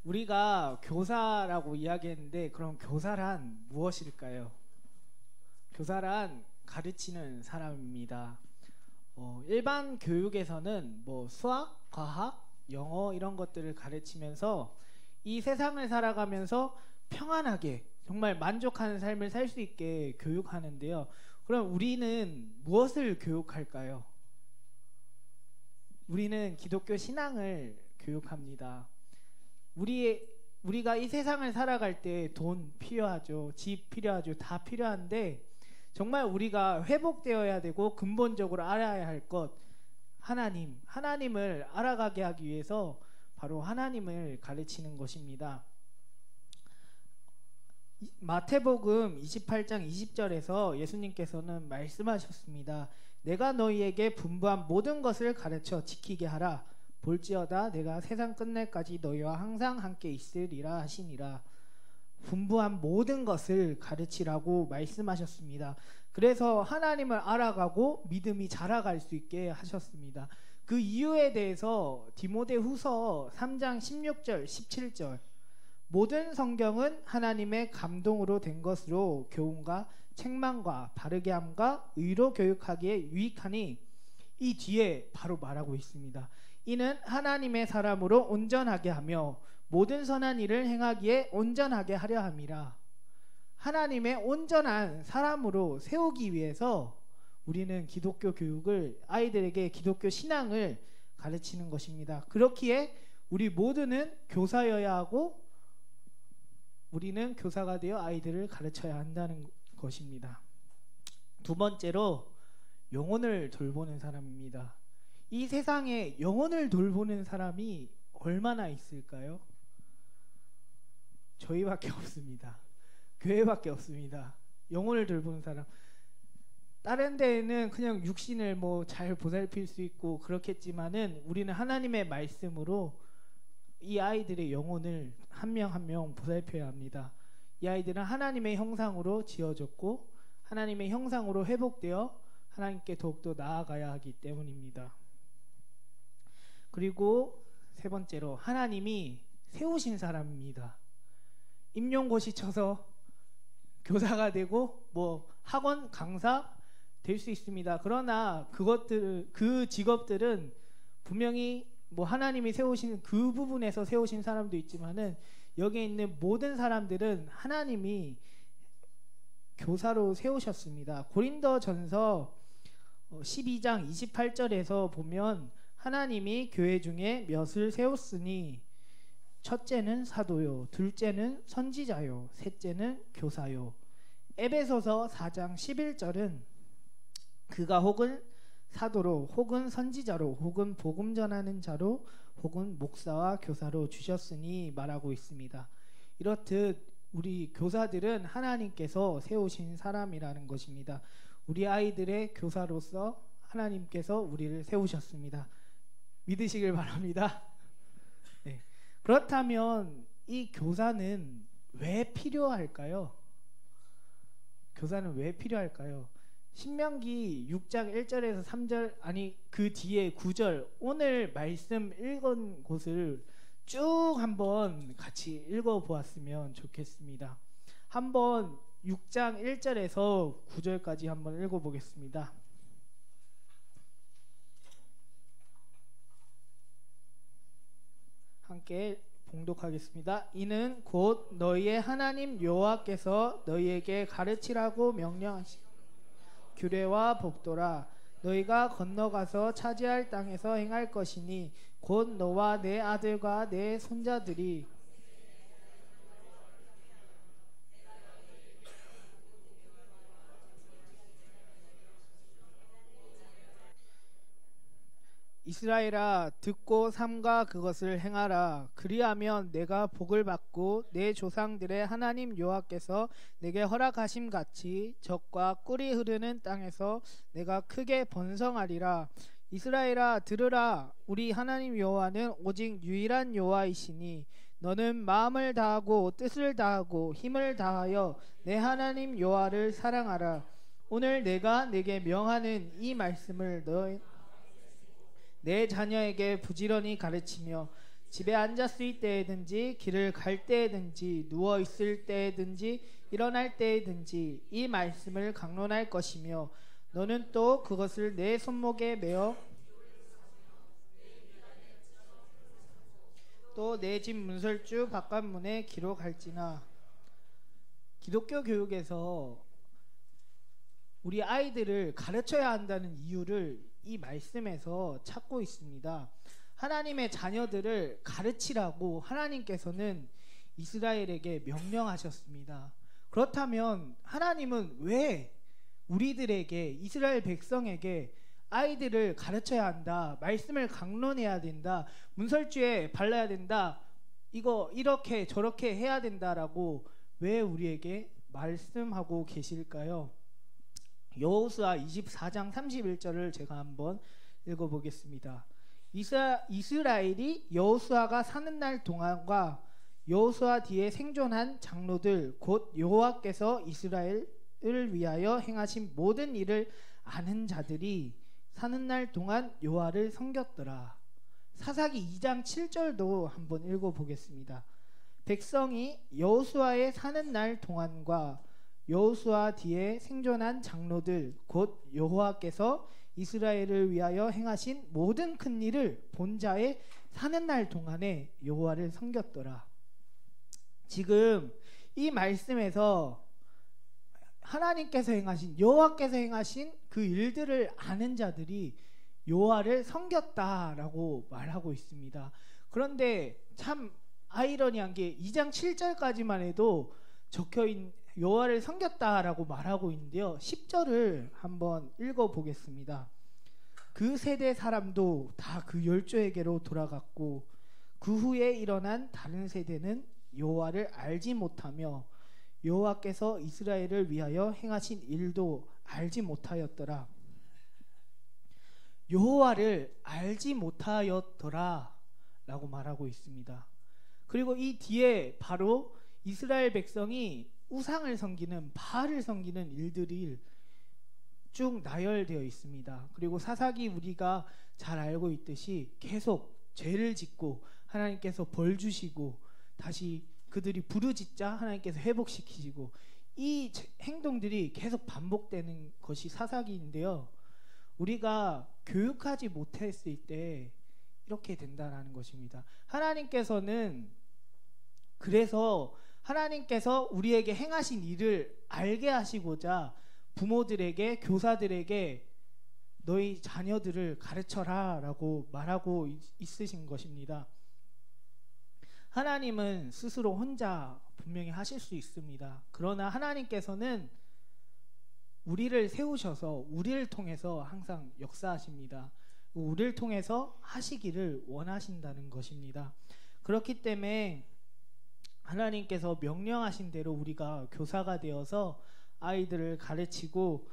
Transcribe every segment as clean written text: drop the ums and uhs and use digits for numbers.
우리가 교사라고 이야기했는데 그럼 교사란 무엇일까요? 교사란 가르치는 사람입니다. 일반 교육에서는 뭐 수학, 과학, 영어 이런 것들을 가르치면서 이 세상을 살아가면서 평안하게 정말 만족하는 삶을 살 수 있게 교육하는데요. 그럼 우리는 무엇을 교육할까요? 우리는 기독교 신앙을 교육합니다. 우리가 이 세상을 살아갈 때 돈 필요하죠. 집 필요하죠. 다 필요한데 정말 우리가 회복되어야 되고 근본적으로 알아야 할 것, 하나님을 알아가게 하기 위해서 바로 하나님을 가르치는 것입니다. 마태복음 28장 20절에서 예수님께서는 말씀하셨습니다. 내가 너희에게 분부한 모든 것을 가르쳐 지키게 하라. 볼지어다 내가 세상 끝날까지 너희와 항상 함께 있으리라 하시니라. 분부한 모든 것을 가르치라고 말씀하셨습니다. 그래서 하나님을 알아가고 믿음이 자라갈 수 있게 하셨습니다. 그 이유에 대해서 디모데후서 3장 16절 17절 모든 성경은 하나님의 감동으로 된 것으로 교훈과 책망과 바르게 함과 의로 교육하기에 유익하니 이 뒤에 바로 말하고 있습니다. 이는 하나님의 사람으로 온전하게 하며 모든 선한 일을 행하기에 온전하게 하려 함이라. 하나님의 온전한 사람으로 세우기 위해서 우리는 기독교 교육을, 아이들에게 기독교 신앙을 가르치는 것입니다. 그렇기에 우리 모두는 교사여야 하고 우리는 교사가 되어 아이들을 가르쳐야 한다는 것입니다. 두 번째로 영혼을 돌보는 사람입니다. 이 세상에 영혼을 돌보는 사람이 얼마나 있을까요? 저희밖에 없습니다. 교회밖에 없습니다. 영혼을 돌보는 사람. 다른 데에는 그냥 육신을 뭐 잘 보살필 수 있고 그렇겠지만은 우리는 하나님의 말씀으로 이 아이들의 영혼을 한 명 한 명 보살펴야 합니다. 이 아이들은 하나님의 형상으로 지어졌고 하나님의 형상으로 회복되어 하나님께 더욱더 나아가야 하기 때문입니다. 그리고 세 번째로 하나님이 세우신 사람입니다. 임용고시 쳐서 교사가 되고 뭐 학원 강사 될 수 있습니다. 그러나 그 직업들은 분명히 뭐 하나님이 세우신 그 부분에서 세우신 사람도 있지만은 여기에 있는 모든 사람들은 하나님이 교사로 세우셨습니다. 고린도전서 12장 28절에서 보면 하나님이 교회 중에 몇을 세웠으니 첫째는 사도요, 둘째는 선지자요, 셋째는 교사요. 에베소서 4장 11절은 그가 혹은 사도로 혹은 선지자로 혹은 복음 전하는 자로 혹은 목사와 교사로 주셨으니 말하고 있습니다. 이렇듯 우리 교사들은 하나님께서 세우신 사람이라는 것입니다. 우리 아이들의 교사로서 하나님께서 우리를 세우셨습니다. 믿으시길 바랍니다. 네. 그렇다면 이 교사는 왜 필요할까요? 교사는 왜 필요할까요? 신명기 6장 1절에서 3절 아니 그 뒤에 9절 오늘 말씀 읽은 곳을 쭉 한번 같이 읽어보았으면 좋겠습니다. 한번 6장 1절에서 9절까지 한번 읽어보겠습니다. 함께 봉독하겠습니다. 이는 곧 너희의 하나님 여호와께서 너희에게 가르치라고 명령하신 규례와 법도라. 너희가 건너가서 차지할 땅에서 행할 것이니 곧 너와 내 아들과 내 손자들이 이스라엘아 듣고 삼가 그것을 행하라. 그리하면 내가 복을 받고 내 조상들의 하나님 여호와께서 내게 허락하심 같이 적과 꿀이 흐르는 땅에서 내가 크게 번성하리라. 이스라엘아 들으라. 우리 하나님 여호와는 오직 유일한 여호와이시니 너는 마음을 다하고 뜻을 다하고 힘을 다하여 내 하나님 여호와를 사랑하라. 오늘 내가 내게 명하는 이 말씀을 내 자녀에게 부지런히 가르치며 집에 앉았을 때든지 길을 갈 때든지 누워 있을 때든지 일어날 때든지 이 말씀을 강론할 것이며 너는 또 그것을 내 손목에 메어 또 내 집 문설주 바깥문에 기록할지나. 기독교 교육에서 우리 아이들을 가르쳐야 한다는 이유를 이 말씀에서 찾고 있습니다. 하나님의 자녀들을 가르치라고 하나님께서는 이스라엘에게 명령하셨습니다. 그렇다면 하나님은 왜 우리들에게, 이스라엘 백성에게 아이들을 가르쳐야 한다, 말씀을 강론해야 된다, 문설주에 발라야 된다, 이거 이렇게 저렇게 해야 된다라고 왜 우리에게 말씀하고 계실까요? 여호수아 24장 31절을 제가 한번 읽어보겠습니다. 이스라엘이 여호수아가 사는 날 동안과 여호수아 뒤에 생존한 장로들 곧 여호와께서 이스라엘을 위하여 행하신 모든 일을 아는 자들이 사는 날 동안 여호와를 섬겼더라. 사사기 2장 7절도 한번 읽어보겠습니다. 백성이 여호수아의 사는 날 동안과 여호수아 뒤에 생존한 장로들 곧 여호와께서 이스라엘을 위하여 행하신 모든 큰 일을 본 자의 사는 날 동안에 여호와를 섬겼더라. 지금 이 말씀에서 하나님께서 행하신, 여호와께서 행하신 그 일들을 아는 자들이 여호와를 섬겼다라고 말하고 있습니다. 그런데 참 아이러니한 게 2장 7절까지만 해도 적혀있는 여호와를 섬겼다라고 말하고 있는데요, 10절을 한번 읽어보겠습니다. 그 세대 사람도 다 그 열조에게로 돌아갔고 그 후에 일어난 다른 세대는 여호와를 알지 못하며 여호와께서 이스라엘을 위하여 행하신 일도 알지 못하였더라. 여호와를 알지 못하였더라 라고 말하고 있습니다. 그리고 이 뒤에 바로 이스라엘 백성이 우상을 섬기는, 바알을 섬기는 일들이 쭉 나열되어 있습니다. 그리고 사사기 우리가 잘 알고 있듯이 계속 죄를 짓고 하나님께서 벌 주시고 다시 그들이 부르짖자 하나님께서 회복시키시고, 이 행동들이 계속 반복되는 것이 사사기인데요, 우리가 교육하지 못했을 때 이렇게 된다는 것입니다. 하나님께서는, 그래서 하나님께서 우리에게 행하신 일을 알게 하시고자 부모들에게, 교사들에게 너희 자녀들을 가르쳐라 라고 말하고 있으신 것입니다. 하나님은 스스로 혼자 분명히 하실 수 있습니다. 그러나 하나님께서는 우리를 세우셔서 우리를 통해서 항상 역사하십니다. 우리를 통해서 하시기를 원하신다는 것입니다. 그렇기 때문에 하나님께서 명령하신 대로 우리가 교사가 되어서 아이들을 가르치고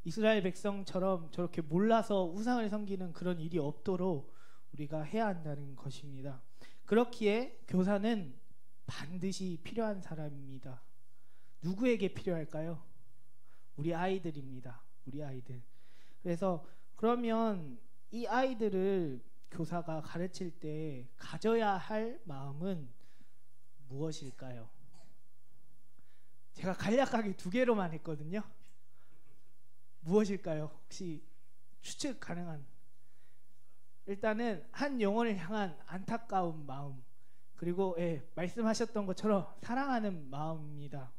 이스라엘 백성처럼 저렇게 몰라서 우상을 섬기는 그런 일이 없도록 우리가 해야 한다는 것입니다. 그렇기에 교사는 반드시 필요한 사람입니다. 누구에게 필요할까요? 우리 아이들입니다. 우리 아이들. 그래서 그러면 이 아이들을 교사가 가르칠 때 가져야 할 마음은 무엇일까요? 제가 간략하게 2개로만 했거든요. 무엇일까요? 혹시 추측 가능한? 일단은 한 영혼을 향한 안타까운 마음, 그리고 말씀하셨던 것처럼 사랑하는 마음입니다.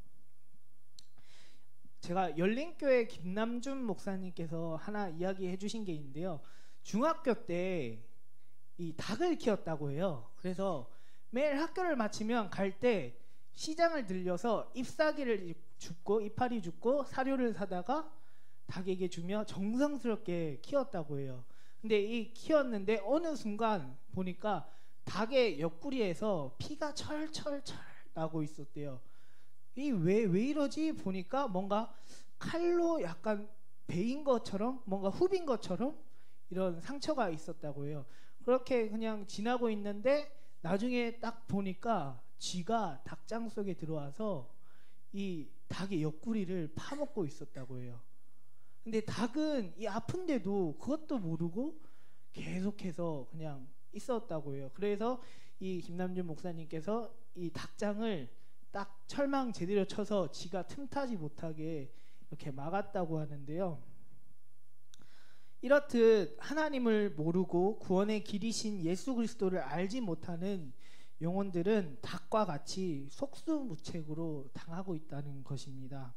제가 열린교회 김남준 목사님께서 하나 이야기해 주신 게 있는데요, 중학교 때 이 닭을 키웠다고 해요. 그래서 매일 학교를 마치면 갈 때 시장을 들려서 잎사귀를 줍고 이파리 줍고 사료를 사다가 닭에게 주며 정성스럽게 키웠다고 해요. 근데 이 키웠는데 어느 순간 보니까 닭의 옆구리에서 피가 철철철 나고 있었대요. 이 왜 이러지 보니까 뭔가 칼로 약간 베인 것처럼, 뭔가 후빈 것처럼 이런 상처가 있었다고 해요. 그렇게 그냥 지나고 있는데 나중에 딱 보니까 쥐가 닭장 속에 들어와서 이 닭의 옆구리를 파먹고 있었다고 해요. 근데 닭은 이 아픈데도 그것도 모르고 계속해서 그냥 있었다고 해요. 그래서 이 김남준 목사님께서 이 닭장을 딱 철망 제대로 쳐서 지가 틈타지 못하게 이렇게 막았다고 하는데요. 이렇듯 하나님을 모르고 구원의 길이신 예수 그리스도를 알지 못하는 영혼들은 닭과 같이 속수무책으로 당하고 있다는 것입니다.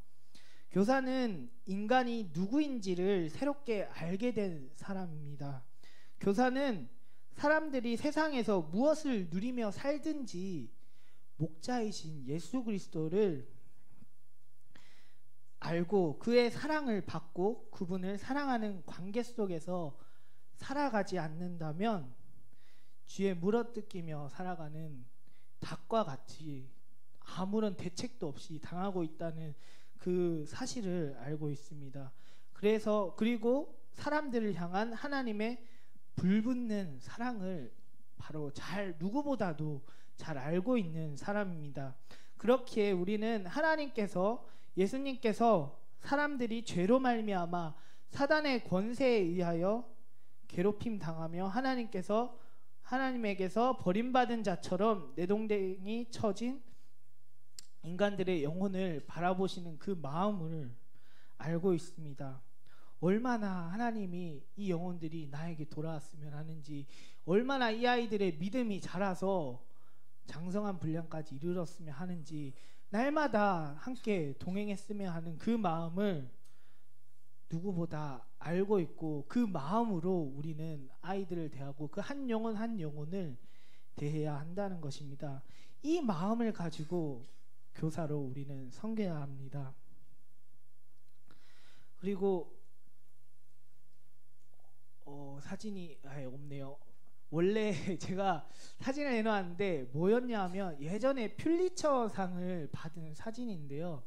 교사는 인간이 누구인지를 새롭게 알게 된 사람입니다. 교사는 사람들이 세상에서 무엇을 누리며 살든지 목자이신 예수 그리스도를 알고 그의 사랑을 받고 그분을 사랑하는 관계 속에서 살아가지 않는다면 쥐에 물어뜯기며 살아가는 닭과 같이 아무런 대책도 없이 당하고 있다는 그 사실을 알고 있습니다. 그리고 사람들을 향한 하나님의 불붙는 사랑을 바로 누구보다도 잘 알고 있는 사람입니다. 그렇기에 우리는 예수님께서 사람들이 죄로 말미암아 사단의 권세에 의하여 괴롭힘 당하며 하나님에게서 버림받은 자처럼 내동댕이 쳐진 인간들의 영혼을 바라보시는 그 마음을 알고 있습니다. 얼마나 하나님이 이 영혼들이 나에게 돌아왔으면 하는지, 얼마나 이 아이들의 믿음이 자라서 장성한 분량까지 이르렀으면 하는지, 날마다 함께 동행했으면 하는 그 마음을 누구보다 알고 있고, 그 마음으로 우리는 아이들을 대하고 그 한 영혼 한 영혼을 대해야 한다는 것입니다. 이 마음을 가지고 교사로 우리는 섬겨야 합니다. 그리고 사진이 없네요. 원래 제가 사진을 내놓았는데 뭐였냐 하면 예전에 퓰리처상을 받은 사진인데요.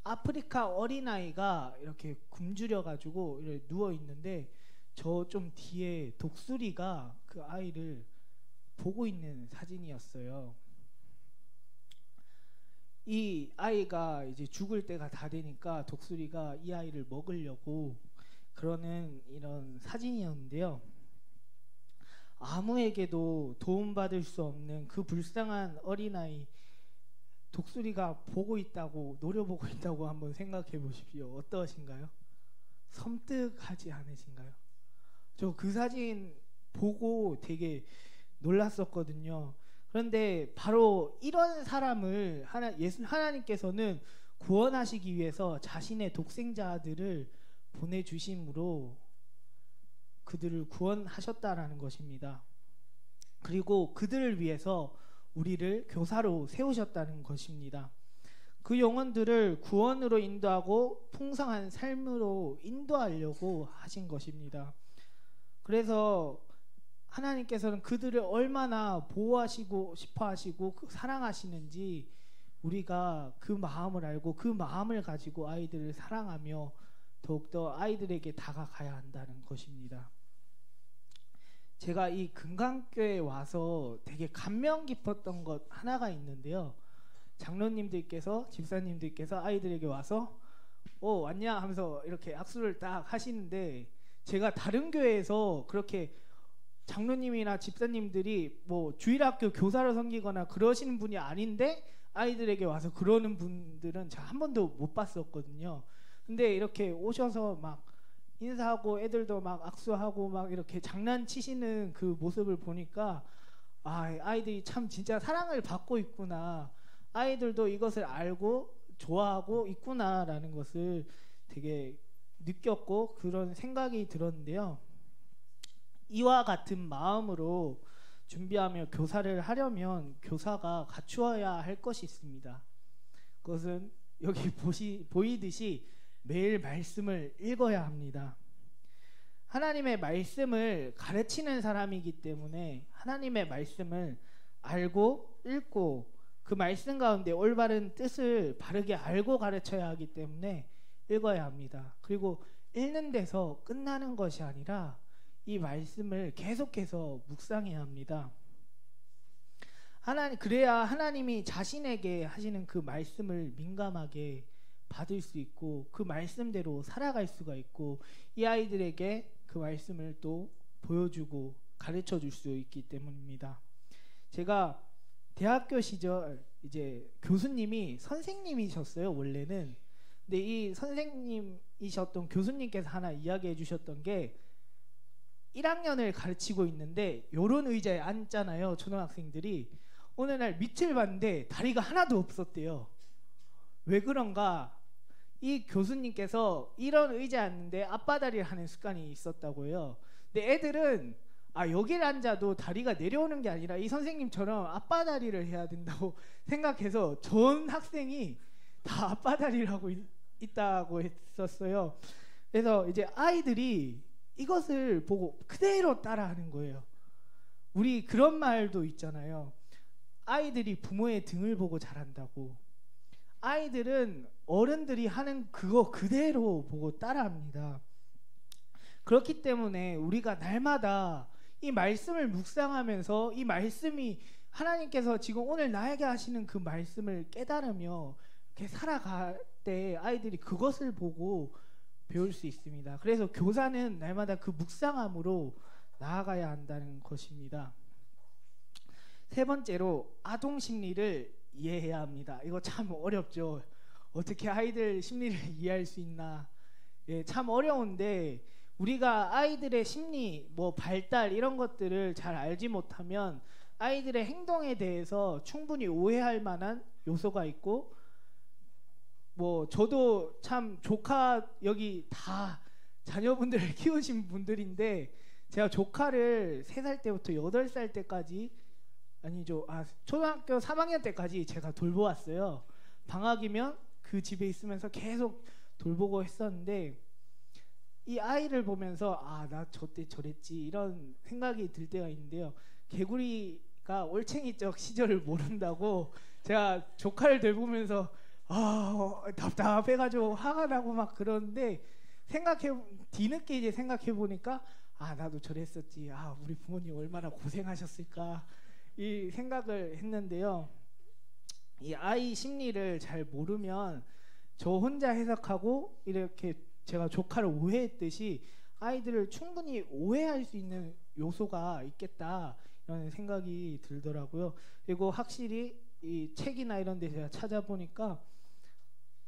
아프리카 어린아이가 이렇게 굶주려 가지고 이렇게 누워 있는데 저 좀 뒤에 독수리가 그 아이를 보고 있는 사진이었어요. 이 아이가 이제 죽을 때가 다 되니까 독수리가 이 아이를 먹으려고 그러는 이런 사진이었는데요. 아무에게도 도움받을 수 없는 그 불쌍한 어린아이, 독수리가 보고 있다고, 노려보고 있다고 한번 생각해 보십시오. 어떠신가요? 섬뜩하지 않으신가요? 저 그 사진 보고 되게 놀랐었거든요. 그런데 바로 이런 사람을 하나님께서는 구원하시기 위해서 자신의 독생자들을 보내주심으로 그들을 구원하셨다라는 것입니다. 그리고 그들을 위해서 우리를 교사로 세우셨다는 것입니다. 그 영혼들을 구원으로 인도하고 풍성한 삶으로 인도하려고 하신 것입니다. 그래서 하나님께서는 그들을 얼마나 보호하시고 싶어하시고 사랑하시는지 우리가 그 마음을 알고 그 마음을 가지고 아이들을 사랑하며 더욱더 아이들에게 다가가야 한다는 것입니다. 제가 이 금강교회에 와서 되게 감명 깊었던 것 하나가 있는데요. 장로님들께서, 집사님들께서 아이들에게 와서 왔냐 하면서 이렇게 악수를 딱 하시는데, 제가 다른 교회에서 그렇게 장로님이나 집사님들이 뭐 주일학교 교사를 섬기거나 그러시는 분이 아닌데 아이들에게 와서 그러는 분들은 제가 한 번도 못 봤었거든요. 근데 이렇게 오셔서 막 인사하고 애들도 막 악수하고 막 이렇게 장난치시는 그 모습을 보니까 아이들이 참 진짜 사랑을 받고 있구나, 아이들도 이것을 알고 좋아하고 있구나라는 것을 되게 느꼈고 그런 생각이 들었는데요. 이와 같은 마음으로 준비하며 교사를 하려면 교사가 갖추어야 할 것이 있습니다. 그것은 여기 보이듯이 매일 말씀을 읽어야 합니다. 하나님의 말씀을 가르치는 사람이기 때문에 하나님의 말씀을 알고 읽고 그 말씀 가운데 올바른 뜻을 바르게 알고 가르쳐야 하기 때문에 읽어야 합니다. 그리고 읽는 데서 끝나는 것이 아니라 이 말씀을 계속해서 묵상해야 합니다. 그래야 하나님이 자신에게 하시는 그 말씀을 민감하게 받을 수 있고 그 말씀대로 살아갈 수가 있고 이 아이들에게 그 말씀을 또 보여주고 가르쳐 줄 수 있기 때문입니다. 제가 대학교 시절 이제 교수님이 선생님이셨어요, 원래는. 근데 이 선생님이셨던 교수님께서 하나 이야기해 주셨던 게 1학년을 가르치고 있는데 요런 의자에 앉잖아요, 초등학생들이. 어느 날 밑을 봤는데 다리가 하나도 없었대요. 왜 그런가? 이 교수님께서 이런 의자에 앉는데 앞바다리를 하는 습관이 있었다고 해요. 근데 애들은 여기를 앉아도 다리가 내려오는 게 아니라 이 선생님처럼 앞바다리를 해야 된다고 생각해서 전 학생이 다 앞바다리를 하고 있다고 했었어요. 그래서 이제 아이들이 이것을 보고 그대로 따라하는 거예요. 우리 그런 말도 있잖아요. 아이들이 부모의 등을 보고 자란다고. 아이들은 어른들이 하는 그거 그대로 보고 따라합니다. 그렇기 때문에 우리가 날마다 이 말씀을 묵상하면서 이 말씀이 하나님께서 지금 오늘 나에게 하시는 그 말씀을 깨달으며 이렇게 살아갈 때 아이들이 그것을 보고 배울 수 있습니다. 그래서 교사는 날마다 그 묵상함으로 나아가야 한다는 것입니다. 세 번째로 아동 심리를 이해해야 합니다. 이거 참 어렵죠. 어떻게 아이들 심리를 이해할 수 있나. 참 어려운데 우리가 아이들의 심리, 발달 이런 것들을 잘 알지 못하면 아이들의 행동에 대해서 충분히 오해할 만한 요소가 있고, 저도 참 조카 여기 다 자녀분들을 키우신 분들인데 제가 조카를 3살 때부터 8살 때까지 초등학교 3학년 때까지 제가 돌보았어요. 방학이면 그 집에 있으면서 계속 돌보고 했었는데 이 아이를 보면서 나 저때 저랬지 이런 생각이 들 때가 있는데요. 개구리가 올챙이적 시절을 모른다고 제가 조카를 돌보면서 답답해가지고 화가 나고 막 그러는데 뒤늦게 이제 생각해 보니까 나도 저랬었지. 우리 부모님 얼마나 고생하셨을까 이 생각을 했는데요. 이 아이 심리를 잘 모르면 저 혼자 해석하고 이렇게 제가 조카를 오해했듯이 아이들을 충분히 오해할 수 있는 요소가 있겠다 이런 생각이 들더라고요. 그리고 확실히 이 책이나 이런 데 제가 찾아보니까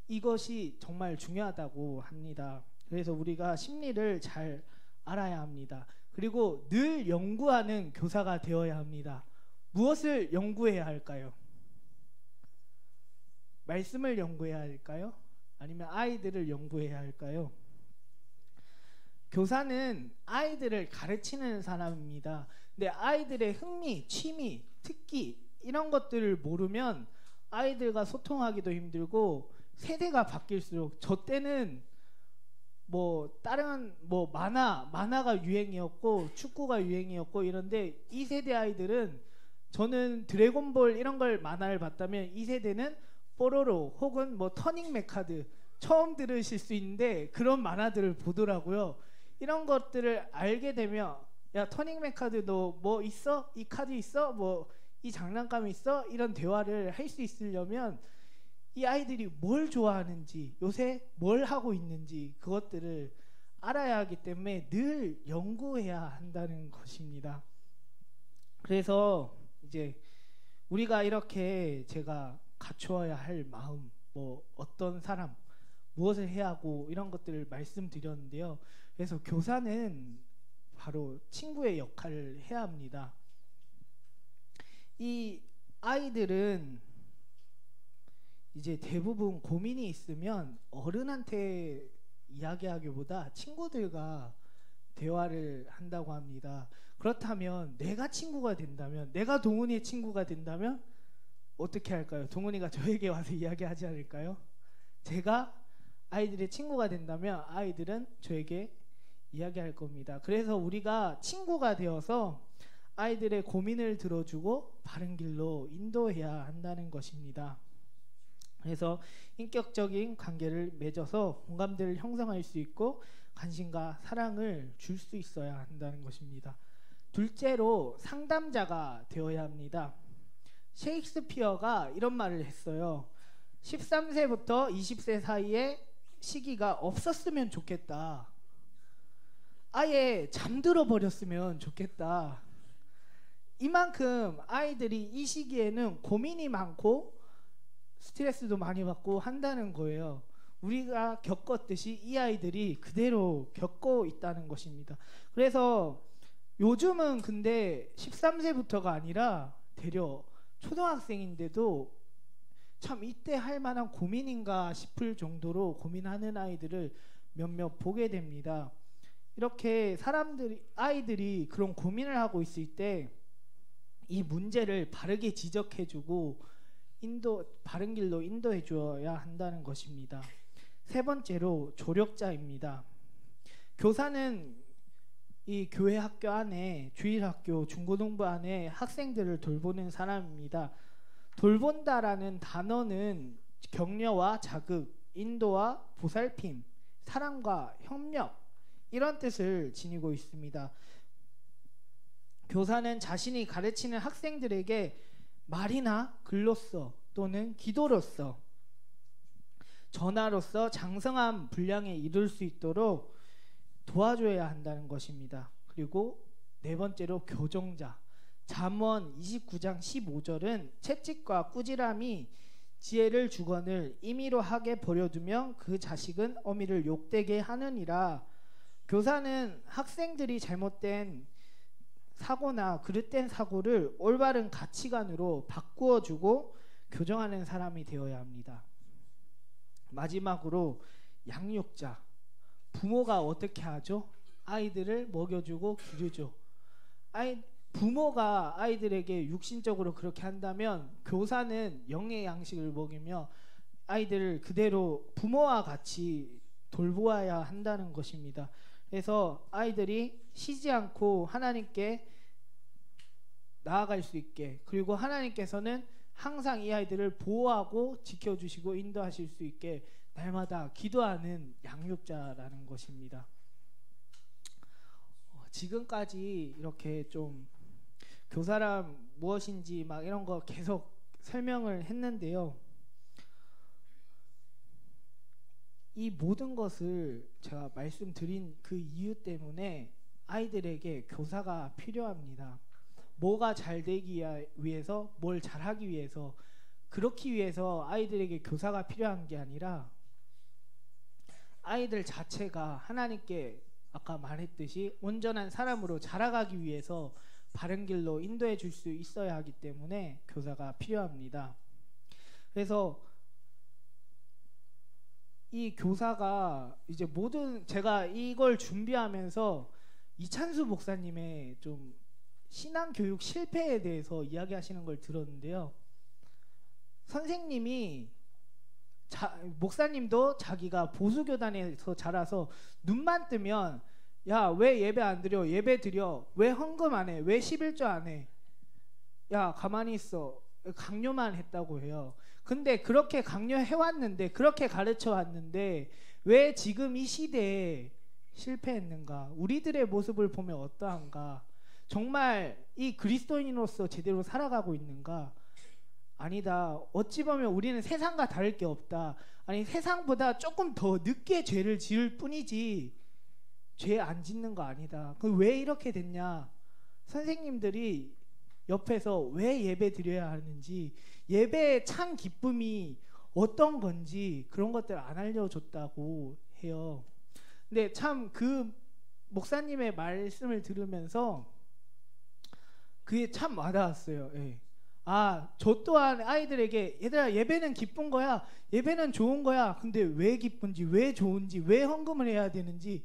이것이 정말 중요하다고 합니다. 그래서 우리가 심리를 잘 알아야 합니다. 그리고 늘 연구하는 교사가 되어야 합니다. 무엇을 연구해야 할까요? 말씀을 연구해야 할까요? 아니면 아이들을 연구해야 할까요? 교사는 아이들을 가르치는 사람입니다. 근데 아이들의 흥미, 취미, 특기 이런 것들을 모르면 아이들과 소통하기도 힘들고 세대가 바뀔수록 저 때는 다른 만화가 유행이었고 축구가 유행이었고 이런데 이 세대 아이들은 저는 드래곤볼 이런 걸 만화를 봤다면 이 세대는 뽀로로 혹은 터닝 메카드 처음 들으실 수 있는데 그런 만화들을 보더라고요. 이런 것들을 알게 되면 야 터닝 메카드 너 있어? 이 카드 있어? 이 장난감 있어? 이런 대화를 할 수 있으려면 이 아이들이 뭘 좋아하는지 요새 뭘 하고 있는지 그것들을 알아야 하기 때문에 늘 연구해야 한다는 것입니다. 그래서 이제 우리가 이렇게 제가 갖추어야 할 마음, 어떤 사람, 무엇을 해야 하고 이런 것들을 말씀드렸는데요. 그래서 교사는 바로 친구의 역할을 해야 합니다. 이 아이들은 이제 대부분 고민이 있으면 어른한테 이야기하기보다 친구들과 대화를 한다고 합니다. 그렇다면 내가 친구가 된다면, 내가 동훈이의 친구가 된다면 어떻게 할까요? 동훈이가 저에게 와서 이야기하지 않을까요? 제가 아이들의 친구가 된다면 아이들은 저에게 이야기할 겁니다. 그래서 우리가 친구가 되어서 아이들의 고민을 들어주고 바른 길로 인도해야 한다는 것입니다. 그래서 인격적인 관계를 맺어서 공감대를 형성할 수 있고 관심과 사랑을 줄 수 있어야 한다는 것입니다. 둘째로 상담자가 되어야 합니다. 셰익스피어가 이런 말을 했어요. 13세부터 20세 사이에 시기가 없었으면 좋겠다. 아예 잠들어 버렸으면 좋겠다. 이만큼 아이들이 이 시기에는 고민이 많고 스트레스도 많이 받고 한다는 거예요. 우리가 겪었듯이 이 아이들이 그대로 겪고 있다는 것입니다. 그래서 요즘은 근데 13세부터가 아니라 대려 초등학생인데도 참 이때 할 만한 고민인가 싶을 정도로 고민하는 아이들을 몇몇 보게 됩니다. 이렇게 아이들이 그런 고민을 하고 있을 때 이 문제를 바르게 지적해주고 바른 길로 인도해 주어야 한다는 것입니다. 세 번째로 조력자입니다. 교사는 이 교회 학교 안에, 주일학교, 중고등부 안에 학생들을 돌보는 사람입니다. 돌본다라는 단어는 격려와 자극, 인도와 보살핌, 사랑과 협력, 이런 뜻을 지니고 있습니다. 교사는 자신이 가르치는 학생들에게 말이나 글로써 또는 기도로써, 전화로서 장성한 분량에 이룰 수 있도록 도와줘야 한다는 것입니다. 그리고 네 번째로 교정자. 잠언 29장 15절은 채찍과 꾸지람이 지혜를 주거늘 임의로 하게 버려두면 그 자식은 어미를 욕되게 하느니라. 교사는 학생들이 잘못된 사고나 그릇된 사고를 올바른 가치관으로 바꾸어주고 교정하는 사람이 되어야 합니다. 마지막으로 양육자. 부모가 어떻게 하죠? 아이들을 먹여주고 기르죠. 부모가 아이들에게 육신적으로 그렇게 한다면 교사는 영의 양식을 먹이며 아이들을 그대로 부모와 같이 돌보아야 한다는 것입니다. 그래서 아이들이 쉬지 않고 하나님께 나아갈 수 있게, 그리고 하나님께서는 항상 이 아이들을 보호하고 지켜주시고 인도하실 수 있게 날마다 기도하는 양육자라는 것입니다. 지금까지 이렇게 좀 교사란 무엇인지 막 이런 거 계속 설명을 했는데요. 이 모든 것을 제가 말씀드린 그 이유 때문에 아이들에게 교사가 필요합니다. 뭐가 잘 되기 위해서, 뭘 잘하기 위해서, 그렇기 위해서 아이들에게 교사가 필요한 게 아니라 아이들 자체가 하나님께 아까 말했듯이 온전한 사람으로 자라가기 위해서 바른 길로 인도해 줄 수 있어야 하기 때문에 교사가 필요합니다. 그래서 이 교사가 이제 제가 이걸 준비하면서 이찬수 목사님의 좀 신앙교육 실패에 대해서 이야기하시는 걸 들었는데요. 선생님이 목사님도 자기가 보수교단에서 자라서 눈만 뜨면 야, 왜 예배 안 드려? 예배 드려. 왜 헌금 안 해? 왜 11조 안 해? 야, 가만히 있어. 강요만 했다고 해요. 근데 그렇게 강요해왔는데, 그렇게 가르쳐왔는데 왜 지금 이 시대에 실패했는가? 우리들의 모습을 보면 어떠한가? 정말 이 그리스도인으로서 제대로 살아가고 있는가? 아니다. 어찌 보면 우리는 세상과 다를 게 없다. 아니, 세상보다 조금 더 늦게 죄를 지을 뿐이지 죄 안 짓는 거 아니다. 그럼 왜 이렇게 됐냐? 선생님들이 옆에서 왜 예배 드려야 하는지, 예배의 참 기쁨이 어떤 건지 그런 것들 안 알려줬다고 해요. 근데 참 그 목사님의 말씀을 들으면서 그게 참 와닿았어요. 예. 저 또한 아이들에게 얘들아, 예배는 기쁜 거야. 예배는 좋은 거야. 근데 왜 기쁜지, 왜 좋은지, 왜 헌금을 해야 되는지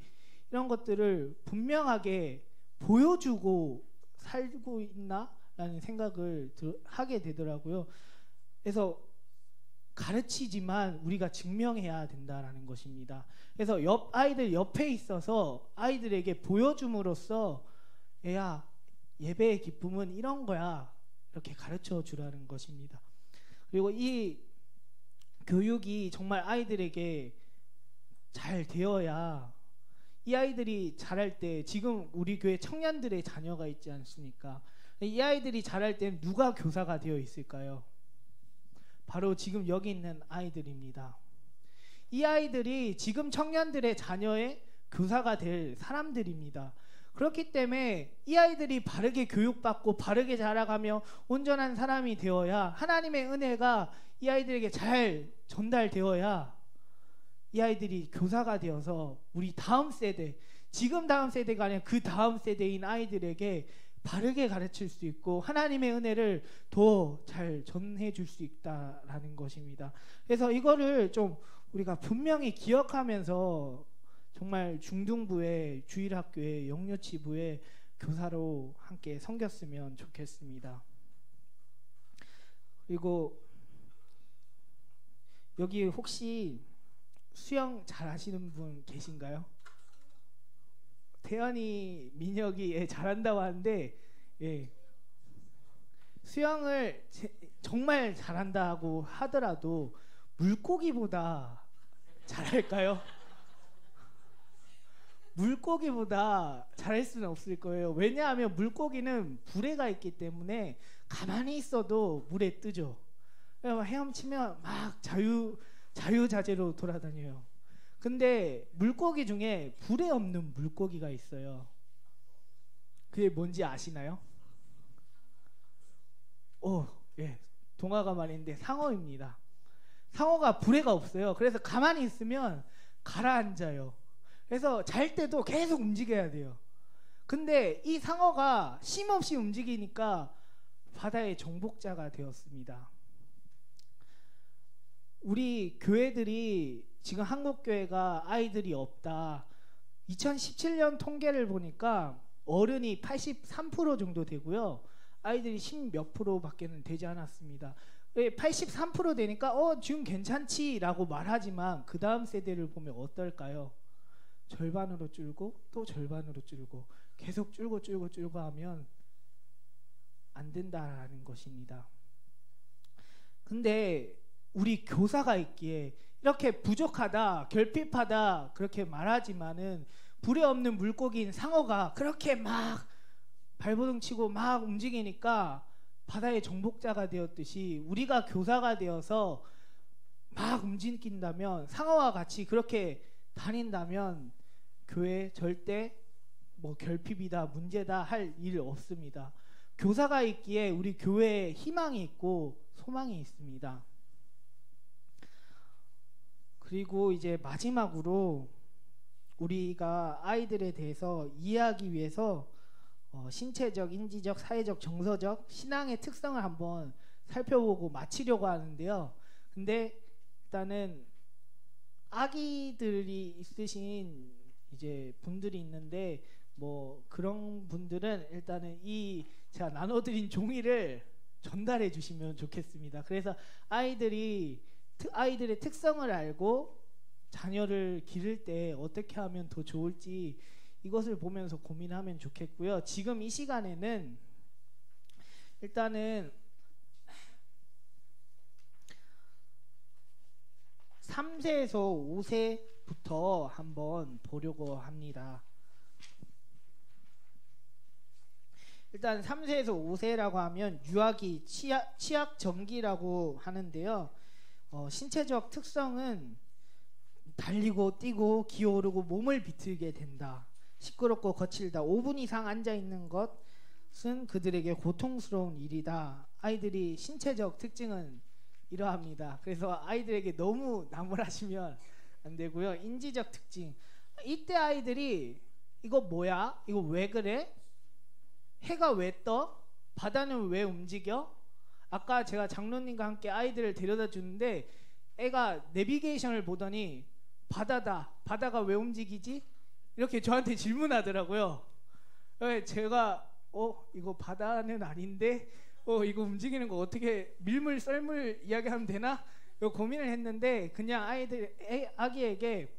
이런 것들을 분명하게 보여주고 살고 있나? 라는 생각을 하게 되더라고요. 그래서 가르치지만 우리가 증명해야 된다라는 것입니다. 그래서 아이들 옆에 있어서 아이들에게 보여줌으로써 얘야, 예배의 기쁨은 이런 거야, 이렇게 가르쳐 주라는 것입니다. 그리고 이 교육이 정말 아이들에게 잘 되어야, 이 아이들이 자랄 때, 지금 우리 교회 청년들의 자녀가 있지 않습니까? 이 아이들이 자랄 때 누가 교사가 되어 있을까요? 바로 지금 여기 있는 아이들입니다. 이 아이들이 지금 청년들의 자녀의 교사가 될 사람들입니다. 그렇기 때문에 이 아이들이 바르게 교육받고 바르게 자라가며 온전한 사람이 되어야, 하나님의 은혜가 이 아이들에게 잘 전달되어야 이 아이들이 교사가 되어서 우리 다음 세대, 지금 다음 세대가 아니라 그 다음 세대인 아이들에게 바르게 가르칠 수 있고 하나님의 은혜를 더 잘 전해 줄 수 있다라는 것입니다. 그래서 이거를 좀 우리가 분명히 기억하면서 정말 중등부의 주일학교의 영유치부의 교사로 함께 섬겼으면 좋겠습니다. 그리고 여기 혹시 수영 잘 하시는 분 계신가요? 태연이, 민혁이 잘한다고 하는데, 예, 수영을 정말 잘한다고 하더라도 물고기보다 잘할까요? 물고기보다 잘할 수는 없을 거예요. 왜냐하면 물고기는 불에가 있기 때문에 가만히 있어도 물에 뜨죠. 헤엄치면 막 자유자재로 돌아다녀요. 근데 물고기 중에 불에 없는 물고기가 있어요. 그게 뭔지 아시나요? 예, 동화가 말인데 상어입니다. 상어가 불에가 없어요. 그래서 가만히 있으면 가라앉아요. 그래서 잘 때도 계속 움직여야 돼요. 근데 이 상어가 쉼없이 움직이니까 바다의 정복자가 되었습니다. 우리 교회들이 지금 한국교회가 아이들이 없다. 2017년 통계를 보니까 어른이 83% 정도 되고요. 아이들이 10몇 %밖에는 되지 않았습니다. 83% 되니까 지금 괜찮지 라고 말하지만 그 다음 세대를 보면 어떨까요? 절반으로 줄고 또 절반으로 줄고 계속 줄고 하면 안 된다라는 것입니다. 근데 우리 교사가 있기에 이렇게 부족하다, 결핍하다 그렇게 말하지만은 불에 없는 물고기인 상어가 그렇게 막 발버둥 치고 막 움직이니까 바다의 정복자가 되었듯이 우리가 교사가 되어서 막 움직인다면, 상어와 같이 그렇게 다닌다면 교회 절대 뭐 결핍이다, 문제다 할 일 없습니다. 교사가 있기에 우리 교회에 희망이 있고 소망이 있습니다. 그리고 이제 마지막으로 우리가 아이들에 대해서 이해하기 위해서 신체적, 인지적, 사회적, 정서적, 신앙의 특성을 한번 살펴보고 마치려고 하는데요. 근데 일단은 아기들이 있으신 이제 분들이 있는데, 뭐 그런 분들은 일단은 이 제가 나눠드린 종이를 전달해 주시면 좋겠습니다. 그래서 아이들의 특성을 알고 자녀를 기를 때 어떻게 하면 더 좋을지 이것을 보면서 고민하면 좋겠고요. 지금 이 시간에는 일단은 3세에서 5세부터 한번 보려고 합니다. 일단 3세에서 5세라고 하면 유아기, 취약 정기라고 하는데요. 신체적 특성은 달리고 뛰고 기어오르고 몸을 비틀게 된다. 시끄럽고 거칠다. 5분 이상 앉아있는 것은 그들에게 고통스러운 일이다. 아이들이 신체적 특징은 이러합니다. 그래서 아이들에게 너무 나무라시면 안 되고요. 인지적 특징. 이때 아이들이 이거 뭐야? 이거 왜 그래? 해가 왜 떠? 바다는 왜 움직여? 아까 제가 장로님과 함께 아이들을 데려다 주는데 애가 내비게이션을 보더니 바다다. 바다가 왜 움직이지? 이렇게 저한테 질문하더라고요. 제가 이거 바다는 아닌데 이거 움직이는 거 어떻게 밀물 썰물 이야기하면 되나? 고민을 했는데 그냥 아기에게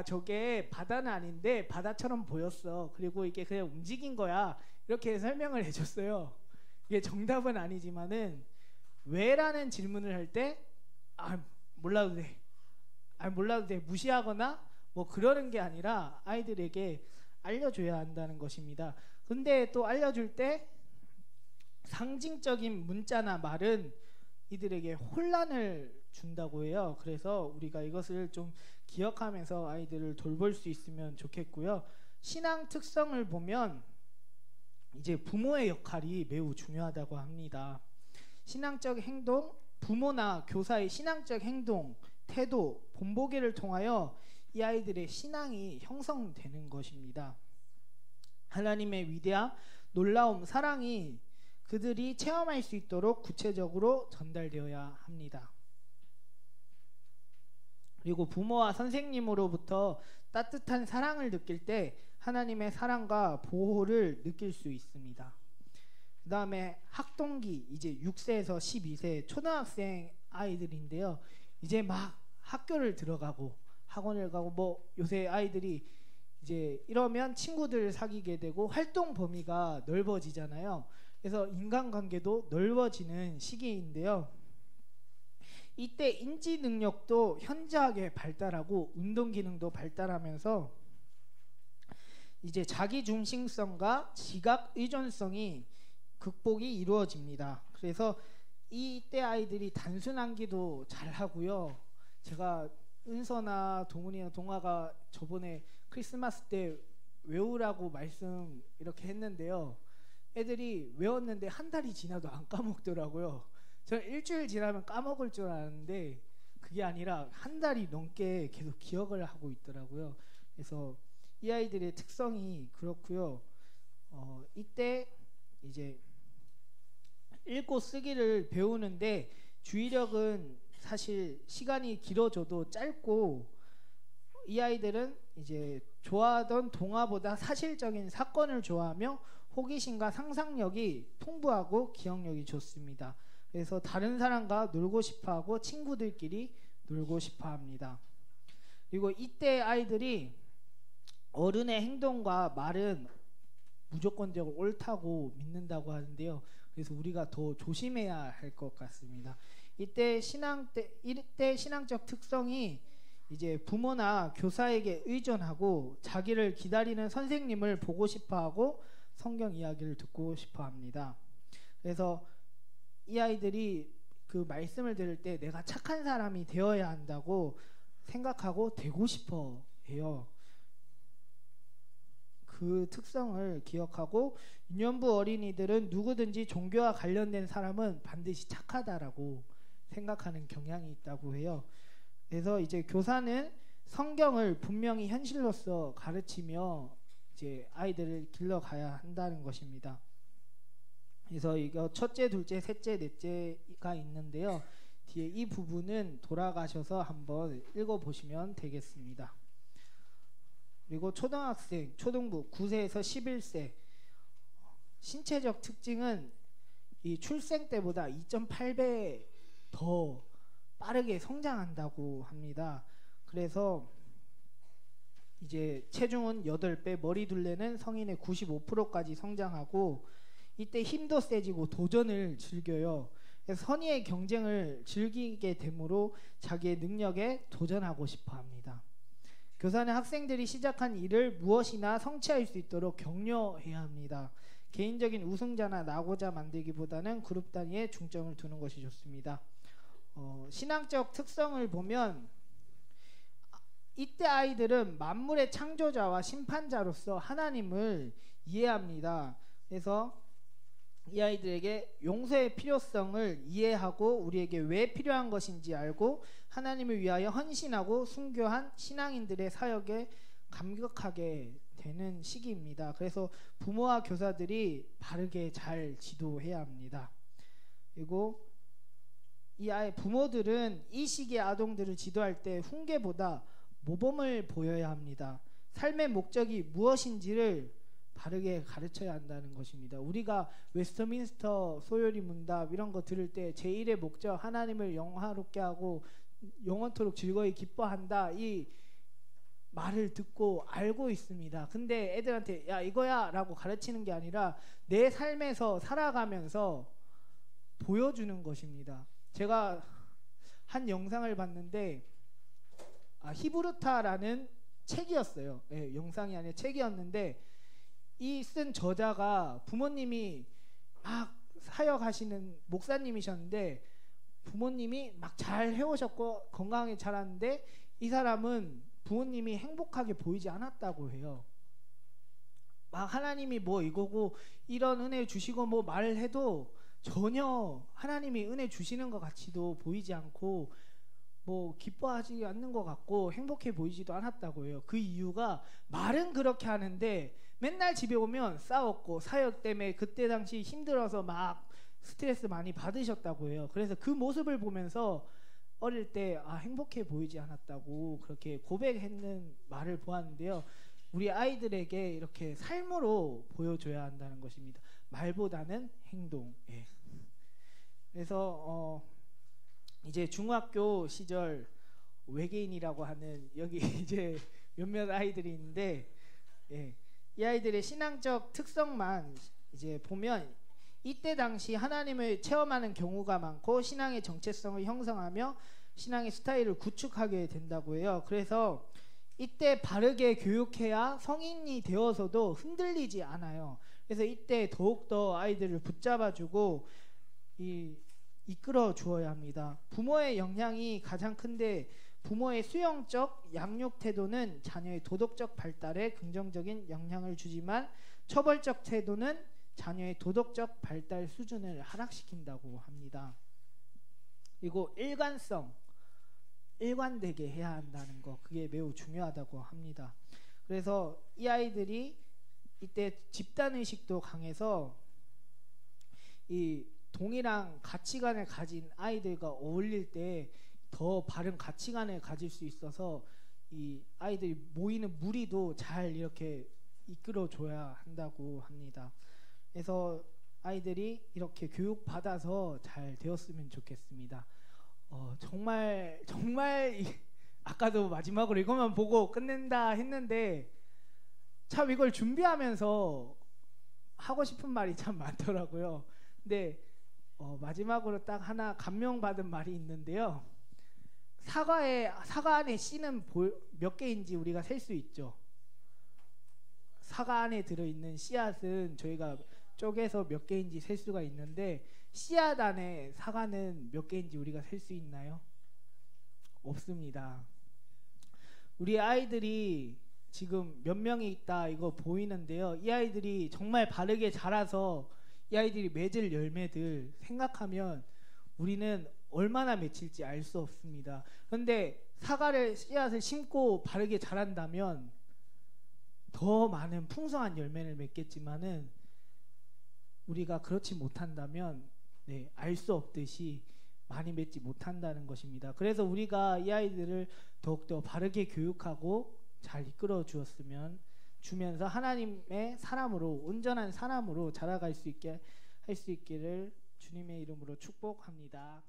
저게 바다는 아닌데 바다처럼 보였어. 그리고 이게 그냥 움직인 거야. 이렇게 설명을 해줬어요. 이게 정답은 아니지만은 왜라는 질문을 할 때 몰라도 돼 무시하거나 뭐 그러는 게 아니라 아이들에게 알려줘야 한다는 것입니다. 근데 또 알려줄 때 상징적인 문자나 말은 이들에게 혼란을 준다고 해요. 그래서 우리가 이것을 좀 기억하면서 아이들을 돌볼 수 있으면 좋겠고요. 신앙 특성을 보면 이제 부모의 역할이 매우 중요하다고 합니다. 신앙적 행동, 부모나 교사의 신앙적 행동, 태도, 본보기를 통하여 이 아이들의 신앙이 형성되는 것입니다. 하나님의 위대함, 놀라움, 사랑이 그들이 체험할 수 있도록 구체적으로 전달되어야 합니다. 그리고 부모와 선생님으로부터 따뜻한 사랑을 느낄 때 하나님의 사랑과 보호를 느낄 수 있습니다. 그 다음에 학동기, 이제 6세에서 12세 초등학생 아이들인데요. 이제 막 학교를 들어가고 학원을 가고 뭐 요새 아이들이 이제 이러면 친구들을 사귀게 되고 활동 범위가 넓어지잖아요. 그래서 인간관계도 넓어지는 시기인데요. 이때 인지 능력도 현저하게 발달하고 운동 기능도 발달하면서 이제 자기 중심성과 지각 의존성이 극복이 이루어집니다. 그래서 이때 아이들이 단순 암기도 잘 하고요. 제가 은서나 동훈이나 동아가 저번에 크리스마스 때 외우라고 말씀 이렇게 했는데요. 애들이 외웠는데 한 달이 지나도 안 까먹더라고요. 저는 일주일 지나면 까먹을 줄 알았는데 그게 아니라 한 달이 넘게 계속 기억을 하고 있더라고요. 그래서 이 아이들의 특성이 그렇고요. 이때 이제 읽고 쓰기를 배우는데 주의력은 사실 시간이 길어져도 짧고 이 아이들은 이제 좋아하던 동화보다 사실적인 사건을 좋아하며 호기심과 상상력이 풍부하고 기억력이 좋습니다. 그래서 다른 사람과 놀고 싶어하고 친구들끼리 놀고 싶어합니다. 그리고 이때 아이들이 어른의 행동과 말은 무조건적으로 옳다고 믿는다고 하는데요. 그래서 우리가 더 조심해야 할 것 같습니다. 이때 신앙적 특성이 이제 부모나 교사에게 의존하고 자기를 기다리는 선생님을 보고 싶어하고 성경 이야기를 듣고 싶어합니다. 그래서 이 아이들이 그 말씀을 들을 때 내가 착한 사람이 되어야 한다고 생각하고 되고 싶어 해요. 그 특성을 기억하고 유년부 어린이들은 누구든지 종교와 관련된 사람은 반드시 착하다라고 생각하는 경향이 있다고 해요. 그래서 이제 교사는 성경을 분명히 현실로서 가르치며 이제 아이들을 길러가야 한다는 것입니다. 그래서 이거 첫째, 둘째, 셋째, 넷째가 있는데요. 뒤에 이 부분은 돌아가셔서 한번 읽어보시면 되겠습니다. 그리고 초등학생, 초등부 9세에서 11세 신체적 특징은 이 출생 때보다 2.8배 더 빠르게 성장한다고 합니다. 그래서 이제 체중은 8배, 머리 둘레는 성인의 95%까지 성장하고 이때 힘도 세지고 도전을 즐겨요. 그래서 선의의 경쟁을 즐기게 되므로 자기의 능력에 도전하고 싶어 합니다. 교사는 학생들이 시작한 일을 무엇이나 성취할 수 있도록 격려해야 합니다. 개인적인 우승자나 나고자 만들기보다는 그룹 단위에 중점을 두는 것이 좋습니다. 신앙적 특성을 보면 이때 아이들은 만물의 창조자와 심판자로서 하나님을 이해합니다. 그래서 이 아이들에게 용서의 필요성을 이해하고 우리에게 왜 필요한 것인지 알고 하나님을 위하여 헌신하고 순교한 신앙인들의 사역에 감격하게 되는 시기입니다. 그래서 부모와 교사들이 바르게 잘 지도해야 합니다. 그리고 이 아이 부모들은 이 시기의 아동들을 지도할 때 훈계보다 모범을 보여야 합니다. 삶의 목적이 무엇인지를 바르게 가르쳐야 한다는 것입니다. 우리가 웨스트민스터 소요리 문답 이런 거 들을 때 제1의 목적 하나님을 영화롭게 하고 영원토록 즐거이 기뻐한다 이 말을 듣고 알고 있습니다. 근데 애들한테 야 이거야 라고 가르치는 게 아니라 내 삶에서 살아가면서 보여주는 것입니다. 제가 한 영상을 봤는데 히브르타라는 책이었어요. 네, 영상이 아니라 책이었는데 이 쓴 저자가 부모님이 막 사역하시는 목사님이셨는데 부모님이 막 잘 해오셨고 건강하게 자랐는데 이 사람은 부모님이 행복하게 보이지 않았다고 해요. 막 하나님이 뭐 이거고 이런 은혜 주시고 뭐 말을 해도 전혀 하나님이 은혜 주시는 것 같이도 보이지 않고 뭐 기뻐하지 않는 것 같고 행복해 보이지도 않았다고 해요. 그 이유가 말은 그렇게 하는데 맨날 집에 오면 싸웠고 사역 때문에 그때 당시 힘들어서 막 스트레스 많이 받으셨다고 해요. 그래서 그 모습을 보면서 어릴 때 행복해 보이지 않았다고 그렇게 고백했는 말을 보았는데요. 우리 아이들에게 이렇게 삶으로 보여줘야 한다는 것입니다. 말보다는 행동. 예. 그래서 이제 중학교 시절 외계인이라고 하는 여기 이제 몇몇 아이들이 있는데, 예, 이 아이들의 신앙적 특성만 이제 보면 이때 당시 하나님을 체험하는 경우가 많고 신앙의 정체성을 형성하며 신앙의 스타일을 구축하게 된다고 해요. 그래서 이때 바르게 교육해야 성인이 되어서도 흔들리지 않아요. 그래서 이때 더욱더 아이들을 붙잡아주고 이끌어 주어야 합니다. 부모의 영향이 가장 큰데 부모의 수용적 양육 태도는 자녀의 도덕적 발달에 긍정적인 영향을 주지만 처벌적 태도는 자녀의 도덕적 발달 수준을 하락시킨다고 합니다. 그리고 일관되게 해야 한다는 거, 그게 매우 중요하다고 합니다. 그래서 이 아이들이 이때 집단의식도 강해서 이 동일한 가치관을 가진 아이들과 어울릴 때 더 바른 가치관을 가질 수 있어서 이 아이들이 모이는 무리도 잘 이렇게 이끌어줘야 한다고 합니다. 그래서 아이들이 이렇게 교육받아서 잘 되었으면 좋겠습니다. 정말 아까도 마지막으로 이것만 보고 끝낸다 했는데 참 이걸 준비하면서 하고 싶은 말이 참 많더라고요. 근데 마지막으로 딱 하나 감명받은 말이 있는데요. 사과 안에 씨는 몇 개인지 우리가 셀 수 있죠. 사과 안에 들어있는 씨앗은 저희가 쪼개서 몇 개인지 셀 수가 있는데 씨앗 안에 사과는 몇 개인지 우리가 셀 수 있나요? 없습니다. 우리 아이들이 지금 몇 명이 있다 이거 보이는데요. 이 아이들이 정말 바르게 자라서 이 아이들이 맺을 열매들 생각하면 우리는 얼마나 맺힐지 알 수 없습니다. 그런데 사과를 씨앗을 심고 바르게 자란다면 더 많은 풍성한 열매를 맺겠지만은 우리가 그렇지 못한다면 알 수 없듯이 많이 맺지 못한다는 것입니다. 그래서 우리가 이 아이들을 더욱더 바르게 교육하고 잘 이끌어 주면서 하나님의 사람으로 온전한 사람으로 자라갈 수 있게 할 수 있기를 주님의 이름으로 축복합니다.